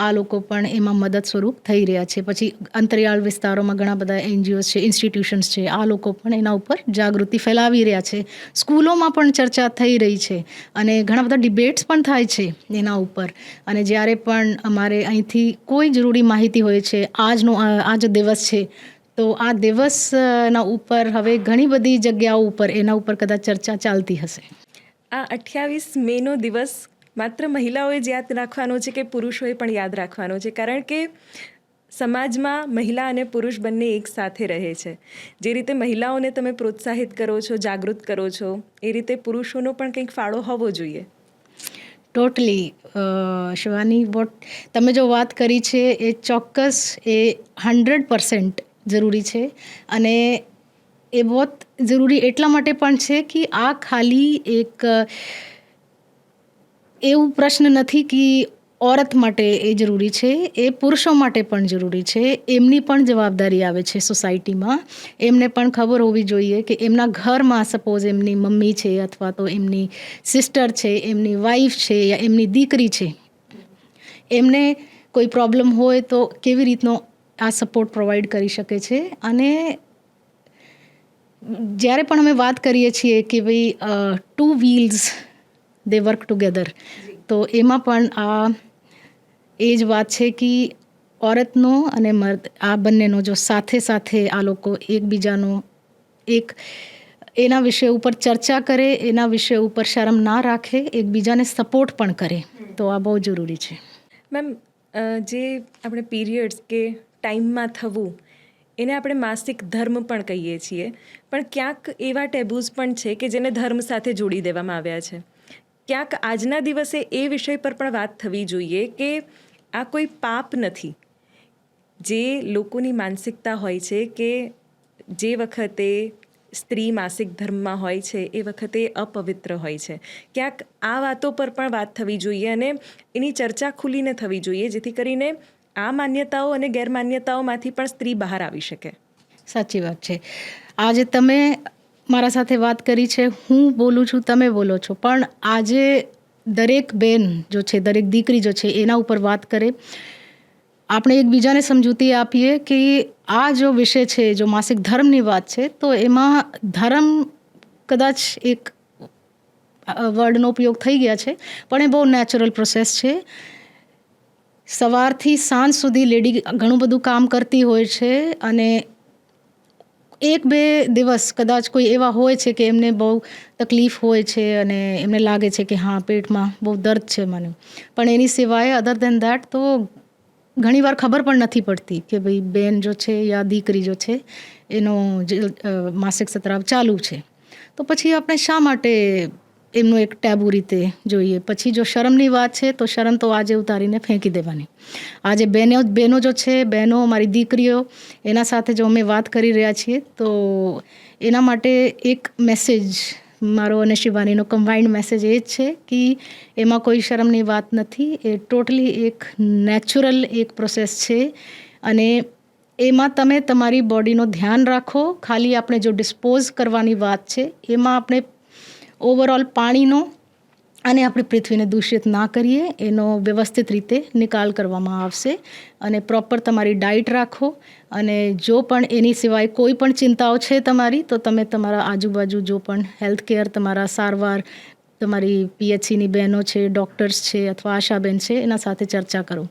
આ લોકો પણ એમાં મદદ સ્વરૂપ થઈ રહ્યા છે. પછી અંતરિયાળ વિસ્તારોમાં ઘણા બધા NGOs છે, ઇન્સ્ટિટ્યુશન્સ છે, આ લોકો પણ એના ઉપર જાગૃતિ ફેલાવી રહ્યા છે. સ્કૂલોમાં પણ ચર્ચા થઈ રહી છે અને ઘણા બધા ડિબેટ્સ પણ થાય છે એના ઉપર. અને જ્યારે પણ અમારે અહીંથી કોઈ જરૂરી માહિતી હોય છે, આજ દિવસ છે તો આ દિવસના ઉપર હવે ઘણી બધી જગ્યાઓ ઉપર એના ઉપર કદાચ ચર્ચા ચાલતી હશે. આ 28 મેનો દિવસ માત્ર મહિલાઓએ જ યાદ રાખવાનો છે કે પુરુષોએ પણ યાદ રાખવાનો છે? કારણ કે સમાજમાં મહિલા અને પુરુષ બંને એક સાથે રહે છે. જે રીતે મહિલાઓને તમે પ્રોત્સાહિત કરો છો, જાગૃત કરો છો, એ રીતે પુરુષોનો પણ કંઈક ફાળો હોવો જોઈએ. ટોટલી શિવાની, તમે જો વાત કરી છે એ ચોક્કસ, એ 100% જરૂરી છે. અને એ બહુ જરૂરી એટલા માટે પણ છે કે આ ખાલી એક એવું પ્રશ્ન નથી કે औरत માટે એ જરૂરી છે, એ પુરુષો માટે પણ જરૂરી છે. એમની પણ જવાબદારી આવે છે સોસાયટીમાં. એમને પણ ખબર હોવી જોઈએ કે એમના ઘરમાં સપોઝ એમની મમ્મી છે અથવા તો એમની સિસ્ટર છે, એમની વાઈફ છે યા એમની દીકરી છે, એમને કોઈ પ્રોબ્લેમ હોય તો કેવી રીતનો આ સપોર્ટ પ્રોવાઈડ કરી શકે છે. અને જ્યારે પણ અમે વાત કરીએ છીએ કે ભાઈ 2 wheels દે વર્ક ટુગેધર, તો એમાં પણ એ જ વાત છે કે औरतનો અને મર્દ, આ બંનેનો જો સાથે સાથે આ લોકો એકબીજાનો એના વિષય ઉપર ચર્ચા કરે, એના વિષય ઉપર શરમ ના રાખે, એકબીજાને સપોર્ટ પણ કરે, તો આ બહુ જરૂરી છે. મેમ, જે આપણે પીરિયડ્સ કે ટાઈમમાં થવું, એને આપણે માસિક ધર્મ પણ કહીએ છીએ, પણ ક્યાંક એવા ટેબુઝ પણ છે કે જેને ધર્મ સાથે જોડી દેવામાં આવ્યા છે. ક્યાંક આજના દિવસે એ વિષય પર પણ વાત થવી જોઈએ કે આ કોઈ પાપ નથી. જે લોકોની માનસિકતા હોય છે કે જે વખતે સ્ત્રી માસિક ધર્મમાં હોય છે એ વખતે અપવિત્ર હોય છે, ક્યાંક આ વાતો પર પણ વાત થવી જોઈએ અને એની ચર્ચા ખુલીને થવી જોઈએ, જેથી કરીને આ માન્યતાઓ અને ગેરમાન્યતાઓમાંથી પણ સ્ત્રી બહાર આવી શકે. સાચી વાત છે. આજે તમે મારા સાથે વાત કરી છે, હું બોલું છું, તમે બોલો છો, પણ આજે દરેક બેન જો છે, દરેક દીકરી જો છે, એના ઉપર વાત કરે. આપણે એકબીજાને સમજૂતી આપીએ કે આ જો વિષય છે, જો માસિક ધર્મની વાત છે, તો એમાં ધર્મ કદાચ એક વર્ડનો ઉપયોગ થઈ ગયા છે, પણ એ બહુ નેચરલ પ્રોસેસ છે. સવારથી સાંજ સુધી લેડી ઘણું બધું કામ કરતી હોય છે અને 1-2 દિવસ કદાચ કોઈ એવા હોય છે કે એમને બહુ તકલીફ હોય છે અને એમને લાગે છે કે હા, પેટમાં બહુ દર્દ છે મને, પણ એની સિવાય અધર દેન દેટ તો ઘણીવાર ખબર પણ નથી પડતી કે ભાઈ બેન જો છે યા દીકરી જો છે એનો માસિક સ્ત્રાવ ચાલુ છે. તો પછી આપણે શા માટે એમનું એક ટેબુ રીતે જોઈએ. પછી જો શરમની વાત છે તો શરમ તો આજે ઉતારીને ફેંકી દેવાની. આજે બહેનો જો છે, બહેનો, મારી દીકરીઓ, એના સાથે જો અમે વાત કરી રહ્યા છીએ તો એના માટે એક મેસેજ મારો અને શિવાનીનો કમ્બાઇન્ડ મેસેજ એ જ છે કે એમાં કોઈ શરમની વાત નથી. એ ટોટલી એક નેચરલ એક પ્રોસેસ છે અને એમાં તમે તમારી બોડીનો ધ્યાન રાખો. ખાલી આપણે જો ડિસ્પોઝ કરવાની વાત છે એમાં આપણે ઓવરઓલ પાણીનો અને આપણી પૃથ્વીને દૂષિત ના કરીએ, એનો વ્યવસ્થિત રીતે નિકાલ કરવામાં આવશે. અને પ્રોપર તમારી ડાયટ રાખો. અને જો પણ એની સિવાય કોઈ પણ ચિંતાઓ છે તમારી, તો તમે તમારા આજુબાજુ જો પણ હેલ્થ કેર, તમારા સારવાર, તમારી PHCની બહેનો છે, ડૉક્ટર્સ છે અથવા આશાબેન છે, એના સાથે ચર્ચા કરો.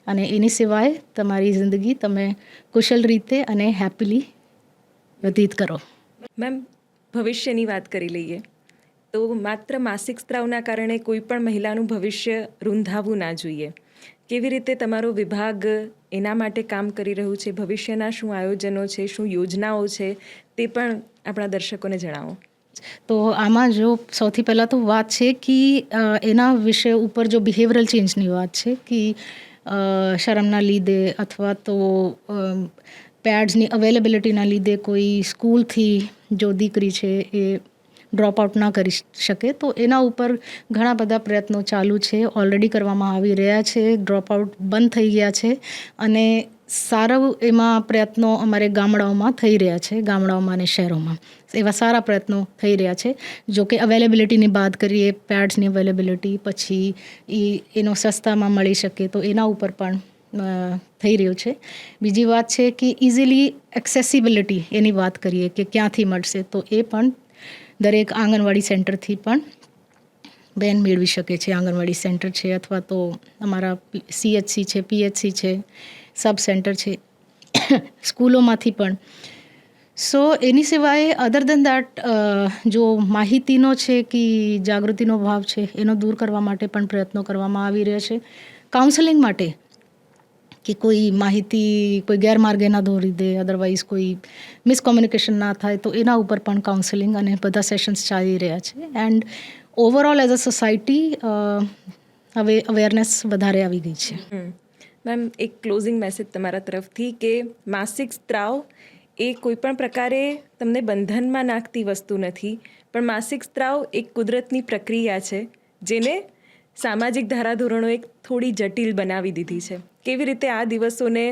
અને એની સિવાય તમારી જિંદગી તમે કુશળ રીતે અને હેપીલી વ્યતીત કરો. મેમ, ભવિષ્યની વાત કરી લઈએ તો માત્ર માસિક સ્ત્રાવના કારણે કોઈ પણ મહિલાનું ભવિષ્ય રૂંધાવવું ના જોઈએ. કેવી રીતે તમારો વિભાગ એના માટે કામ કરી રહ્યું છે, ભવિષ્યના શું આયોજનો છે, શું યોજનાઓ છે, તે પણ આપણા દર્શકોને જણાવો. તો આમાં જો સૌથી પહેલાં તો વાત છે કે એના વિષય ઉપર જો બિહેવિયરલ ચેન્જની વાત છે કે શરમના લીધે અથવા તો પેડ્સની અવેલેબિલિટીના લીધે કોઈ સ્કૂલથી જો દીકરી છે એ ડ્રોપ આઉટ ના કરી શકે, તો એના ઉપર ઘણા બધા પ્રયત્નો ચાલુ છે, ઓલરેડી કરવામાં આવી રહ્યા છે. ડ્રોપ આઉટ બંધ થઈ ગયા છે અને સારા એમાં પ્રયત્નો અમારે ગામડાઓમાં થઈ રહ્યા છે, ગામડાઓમાં અને શહેરોમાં એવા સારા પ્રયત્નો થઈ રહ્યા છે. જો કે અવેલેબિલિટીની વાત કરીએ, પેડ્સની અવેલેબિલિટી, પછી એનો સસ્તામાં મળી શકે, તો એના ઉપર પણ થઈ રહ્યું છે. બીજી વાત છે કે ઇઝીલી એક્સેસિબિલિટી એની વાત કરીએ કે ક્યાંથી મળશે, તો એ પણ દરેક આંગણવાડી સેન્ટરથી પણ બેન મેળવી શકે છે. આંગણવાડી સેન્ટર છે અથવા તો અમારા CHC છે, PHC છે, સબ સેન્ટર છે, સ્કૂલોમાંથી પણ. સો એની સિવાય અધર દેન દેટ જો માહિતીનો છે કે જાગૃતિનો ભાવ છે એનો દૂર કરવા માટે પણ પ્રયત્નો કરવામાં આવી રહ્યા છે. કાઉન્સેલિંગ માટે કે કોઈ માહિતી કોઈ ગેરમાર્ગે ના દોરી દે, અદરવાઇઝ કોઈ મિસકોમ્યુનિકેશન ના થાય, તો એના ઉપર પણ કાઉન્સેલિંગ અને બધા સેશન્સ ચાલી રહ્યા છે. And overall as a society હવે અવેરનેસ વધારે આવી ગઈ છે. મેમ, એક ક્લોઝિંગ મેસેજ તમારા તરફથી કે માસિક સ્ત્રાવ એ કોઈ પણ પ્રકારે તમને બંધનમાં નાખતી વસ્તુ નથી, પણ માસિક સ્ત્રાવ એક કુદરતની પ્રક્રિયા છે જેને સામાજિક ધારાધોરણો એક થોડી જટિલ બનાવી દીધી છે. કેવી રીતે આ દિવસોને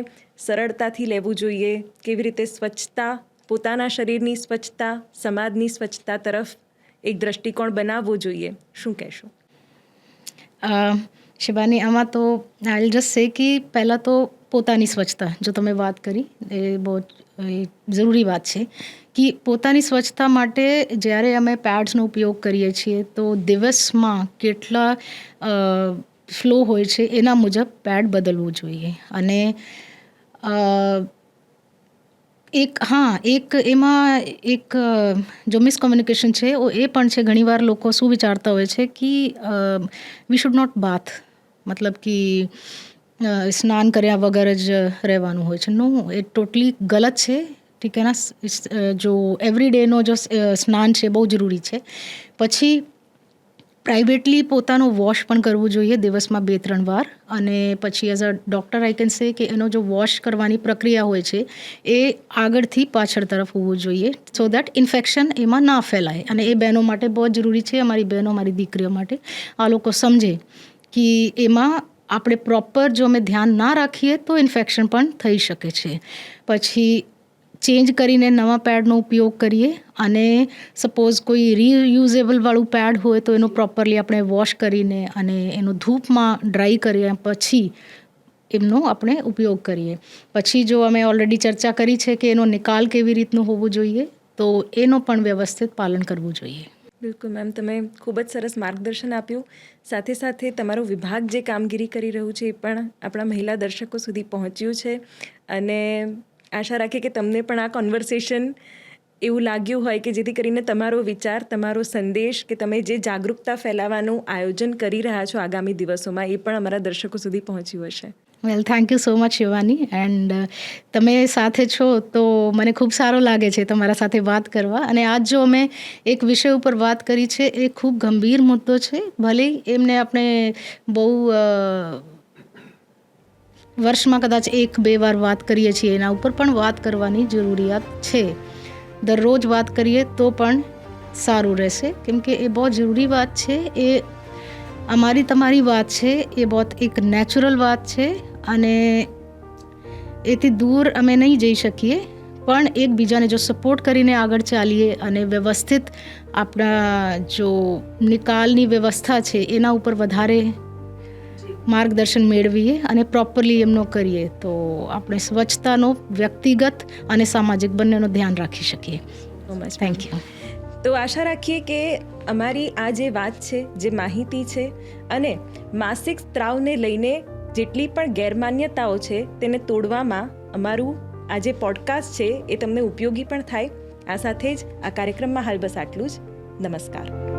સરળતાથી લેવું જોઈએ, કેવી રીતે સ્વચ્છતા, પોતાના શરીરની સ્વચ્છતા, સમાજની સ્વચ્છતા તરફ એક દ્રષ્ટિકોણ બનાવવો જોઈએ, શું કહેશો? શિવાની, આમાં તો આઈ જસ્ટ સે કે પહેલાં તો પોતાની સ્વચ્છતા, જો તમે વાત કરી એ બહુ જરૂરી વાત છે કે પોતાની સ્વચ્છતા માટે જ્યારે અમે પેડ્સનો ઉપયોગ કરીએ છીએ તો દિવસમાં કેટલા ફ્લો હોય છે એના મુજબ પેડ બદલવું જોઈએ. અને એક એમાં એક જો મિસકોમ્યુનિકેશન છે એ પણ છે. ઘણીવાર લોકો શું વિચારતા હોય છે કે વી શુડ નોટ બાથ, મતલબ કે સ્નાન કર્યા વગર જ રહેવાનું હોય છે. નો, એ ટોટલી ગલત છે. ઠીક હે ના? જો એવરી ડેનો જો સ્નાન છે બહુ જરૂરી છે. પછી પ્રાઇવેટલી પોતાનું વોશ પણ કરવું જોઈએ દિવસમાં 2-3 વાર. અને પછી as a doctor I can say કે એનો જો વોશ કરવાની પ્રક્રિયા હોય છે એ આગળથી પાછળ તરફ હોવું જોઈએ, સો દેટ ઇન્ફેક્શન એમાં ના ફેલાય. અને એ બહેનો માટે બહુ જરૂરી છે, અમારી બહેનો, મારી દીકરીઓ માટે આ લોકો સમજે કે એમાં આપણે પ્રોપર જો અમે ધ્યાન ના રાખીએ તો ઇન્ફેક્શન પણ થઈ શકે છે. પછી ચેન્જ કરીને નવા પેડનો ઉપયોગ કરીએ. અને સપોઝ કોઈ રીયુઝેબલ વાળું પેડ હોય તો એનું પ્રોપરલી આપણે વોશ કરીને અને એનું ધૂપમાં ડ્રાય કર્યા પછી એમનો આપણે ઉપયોગ કરીએ. પછી જો અમે ઓલરેડી ચર્ચા કરી છે કે એનો નિકાલ કેવી રીતનું હોવું જોઈએ, તો એનો પણ વ્યવસ્થિત પાલન કરવું જોઈએ. બિલકુલ મેમ, તમે ખૂબ જ સરસ માર્ગદર્શન આપ્યું. સાથે સાથે તમારો વિભાગ જે કામગીરી કરી રહ્યું છે એ પણ આપણા મહિલા દર્શકો સુધી પહોંચ્યું છે. અને આશા રાખીએ કે તમને પણ આ કોન્વર્સેશન એવું લાગ્યું હોય કે જેથી કરીને તમારો વિચાર, તમારો સંદેશ કે તમે જે જાગૃતતા ફેલાવવાનું આયોજન કરી રહ્યા છો આગામી દિવસોમાં, એ પણ અમારા દર્શકો સુધી પહોંચ્યું હશે. Well, thank you so much Shivani. And તમે સાથે છો તો મને ખૂબ સારું લાગે છે તમારા સાથે વાત કરવા. અને આજ જો અમે એક વિષય ઉપર વાત કરી છે, એ ખૂબ ગંભીર મુદ્દો છે. ભલે એમને આપણે બહુ વર્ષમાં કદાચ 1-2 વાર વાત કરીએ છીએ, એના ઉપર પણ વાત કરવાની જરૂરિયાત છે. દરરોજ વાત કરીએ તો પણ સારું રહેશે, કેમકે એ બહુ જરૂરી વાત છે. એ અમારી તમારી વાત છે, એ બહુ એક નેચરલ વાત છે અને એથી દૂર અમે નહીં જઈ શકીએ. પણ એકબીજાને જો સપોર્ટ કરીને આગળ ચાલીએ અને વ્યવસ્થિત આપણા જો નિકાલની વ્યવસ્થા છે એના ઉપર વધારે માર્ગદર્શન મેળવીએ અને પ્રોપરલી એમનો કરીએ તો આપણે સ્વચ્છતાનો વ્યક્તિગત અને સામાજિક બંનેનો ધ્યાન રાખી શકીએ. Thank you. તો આશા રાખીએ કે અમારી આ જે વાત છે, જે માહિતી છે અને માસિક સ્ત્રાવને લઈને જેટલી પણ ગેરમાન્યતાઓ છે તેને તોડવામાં અમારું આ જે પોડકાસ્ટ છે એ તમને ઉપયોગી પણ થાય. આ સાથે જ આ કાર્યક્રમમાં હાલ બસ આટલું જ. નમસ્કાર.